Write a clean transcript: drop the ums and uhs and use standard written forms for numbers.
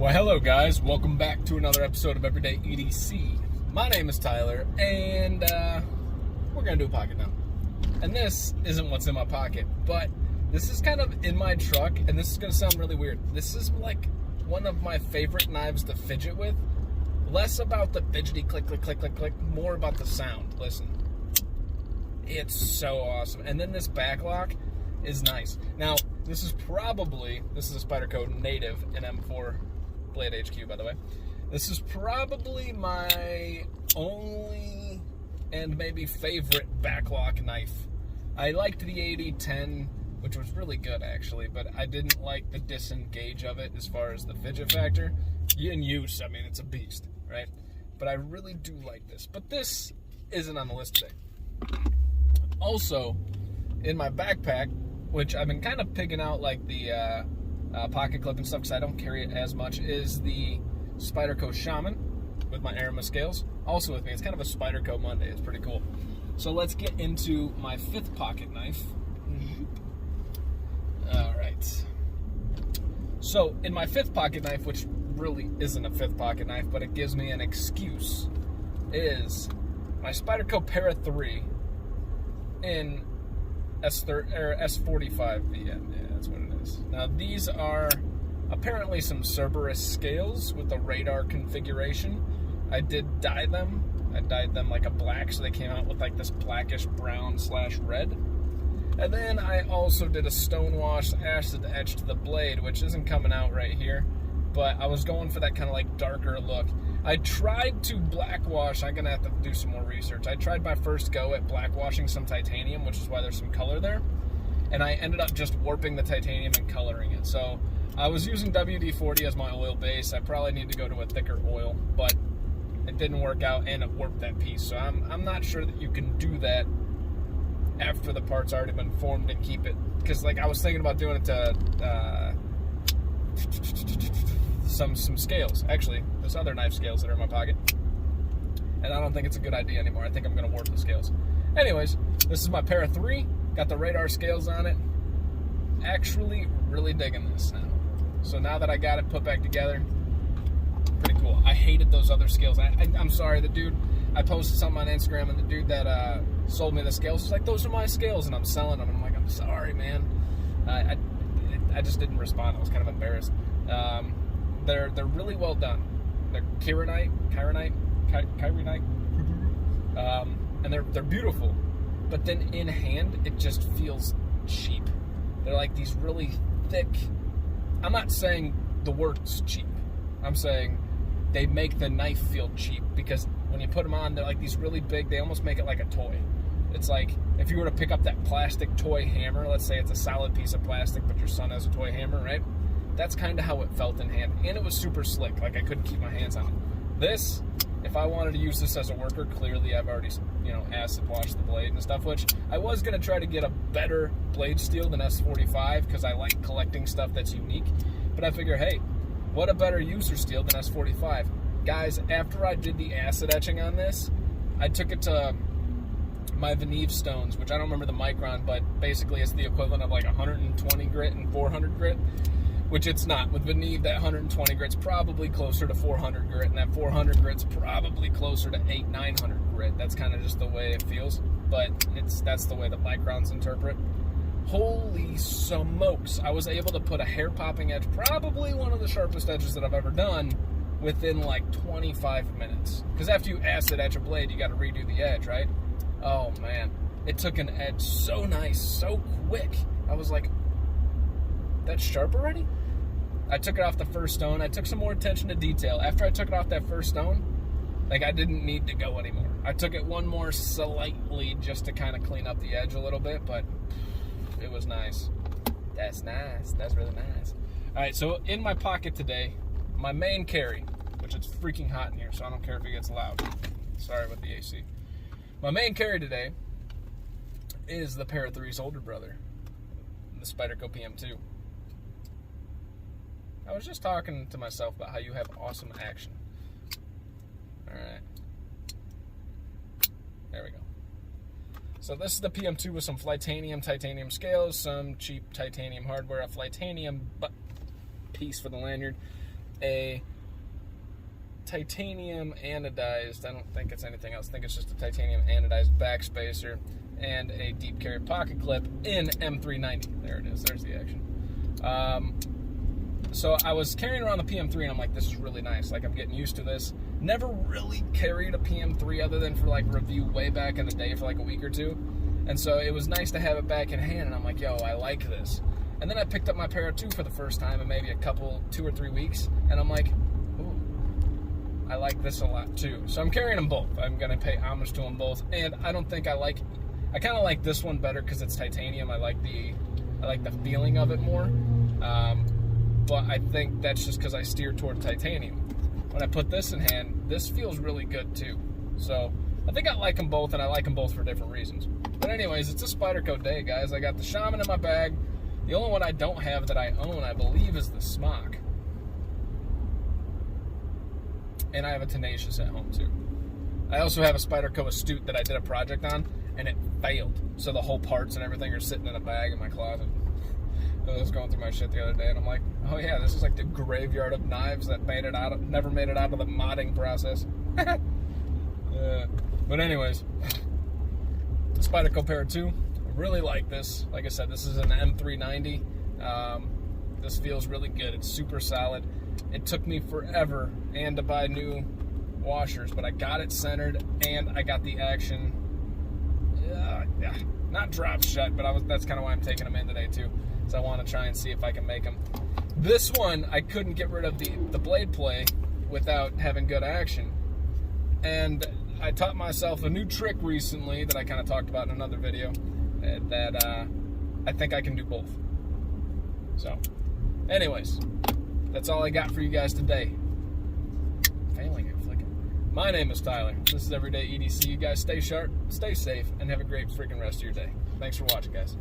Well, hello guys, welcome back to another episode of Everyday EDC. My name is Tyler, and we're going to do a pocket now. And this isn't what's in my pocket, but this is kind of in my truck, and this is going to sound really weird. This is like one of my favorite knives to fidget with. Less about the fidgety click, click, click, click, click, more about the sound. Listen, it's so awesome. And then this back lock is nice. Now, this is a Spyderco native in M4 Blade HQ, by the way. This is probably my only and maybe favorite backlock knife. I liked the 8010, which was really good actually, but I didn't like the disengage of it as far as the fidget factor. In use, I mean, it's a beast, right? But I really do like this. But this isn't on the list today. Also, in my backpack, which I've been kind of picking out like the pocket clip and stuff because I don't carry it as much, is the Spyderco Shaman with my Arima scales. Also with me, it's kind of a Spyderco Monday. It's pretty cool. So let's get into my fifth pocket knife. All right. So in my fifth pocket knife, which really isn't a fifth pocket knife, but it gives me an excuse, is my Spyderco Para 3 in S45 VN. Yeah, that's what it is. Now these are apparently some Cerberus scales with the radar configuration. I did dye them. I dyed them like a black, so they came out with like this blackish brown / red. And then I also did a stonewash acid etch to the blade, which isn't coming out right here, but I was going for that kind of like darker look. I tried to blackwash. I'm gonna have to do some more research. I tried my first go at blackwashing some titanium, which is why there's some color there, and I ended up just warping the titanium and coloring it. So I was using WD-40 as my oil base. I probably need to go to a thicker oil, but it didn't work out and it warped that piece. So I'm not sure that you can do that after the part's already been formed and keep it, because like I was thinking about doing it to some scales. Actually, there's other knife scales that are in my pocket, and I don't think it's a good idea anymore. I think I'm gonna warp the scales. Anyways, this is my Para 3, got the radar scales on it. Actually really digging this now. So now that I got it put back together, pretty cool. I hated those other scales. I'm sorry, the dude, I posted something on Instagram, and the dude that sold me the scales was like, those are my scales, and I'm selling them. I'm like, I'm sorry, man. I just didn't respond. I was kind of embarrassed. They're really well done. They're Kaironite, and they're beautiful. But then in hand, it just feels cheap. They're like these really thick. I'm not saying the work's cheap. I'm saying they make the knife feel cheap, because when you put them on, they're like these really big. They almost make it like a toy. It's like if you were to pick up that plastic toy hammer. Let's say it's a solid piece of plastic, but your son has a toy hammer, right? That's kind of how it felt in hand, and it was super slick. Like I couldn't keep my hands on it. This, if I wanted to use this as a worker, clearly I've already, acid washed the blade and stuff, which I was gonna try to get a better blade steel than S45 because I like collecting stuff that's unique. But I figure, hey, what a better user steel than S45? Guys, after I did the acid etching on this, I took it to my Veneve stones, which I don't remember the micron, but basically it's the equivalent of like 120 grit and 400 grit. Which it's not. With Veneve, that 120 grit's probably closer to 400 grit, and that 400 grit's probably closer to 900 grit. That's kind of just the way it feels, but that's the way the microns interpret. Holy smokes! I was able to put a hair-popping edge, probably one of the sharpest edges that I've ever done, within like 25 minutes. Because after you acid etch a blade, you got to redo the edge, right? Oh man, it took an edge so nice, so quick. I was like, that's sharp already? I took it off the first stone. I took some more attention to detail. After I took it off that first stone, like I didn't need to go anymore. I took it one more slightly just to kind of clean up the edge a little bit, but it was nice. That's nice. That's really nice. All right, so in my pocket today, my main carry, which it's freaking hot in here, so I don't care if it gets loud. Sorry about the AC. My main carry today is the Para 3's older brother, the Spyderco PM2. I was just talking to myself about how you have awesome action. Alright. There we go. So this is the PM2 with some titanium scales, some cheap titanium hardware, a Flytanium piece for the lanyard, a titanium anodized, I don't think it's anything else, I think it's just a titanium anodized backspacer and a deep carry pocket clip in M390. There it is, there's the action. So I was carrying around the PM3 and I'm like, this is really nice, like I'm getting used to this. Never really carried a PM3 other than for like review way back in the day for like a week or two. And so it was nice to have it back in hand, and I'm like, yo, I like this. And then I picked up my Para 2 for the first time in maybe 2 or 3 weeks, and I'm like, ooh, I like this a lot too. So I'm carrying them both. I'm gonna pay homage to them both, and I don't think I kind of like this one better because it's titanium. I like the feeling of it more. But I think that's just because I steer toward titanium. When I put this in hand, this feels really good too. So I think I like them both, and I like them both for different reasons. But anyways, it's a Spyderco day, guys. I got the Shaman in my bag. The only one I don't have that I own, I believe, is the Smock. And I have a Tenacious at home too. I also have a Spyderco Astute that I did a project on, and it failed. So the whole parts and everything are sitting in a bag in my closet. I was going through my shit the other day, and I'm like, oh yeah, this is like the graveyard of knives that never made it out of the modding process. But anyways, Spyderco Para 2, I really like this. Like I said, this is an M390. This feels really good. It's super solid. It took me forever and to buy new washers, but I got it centered and I got the action. Not drop shut, but that's kind of why I'm taking them in today too. So I want to try and see if I can make them. This one, I couldn't get rid of the blade play without having good action. And I taught myself a new trick recently that I kind of talked about in another video that I think I can do both. So, anyways, that's all I got for you guys today. Failing at flicking. My name is Tyler. This is Everyday EDC. You guys stay sharp, stay safe, and have a great freaking rest of your day. Thanks for watching, guys.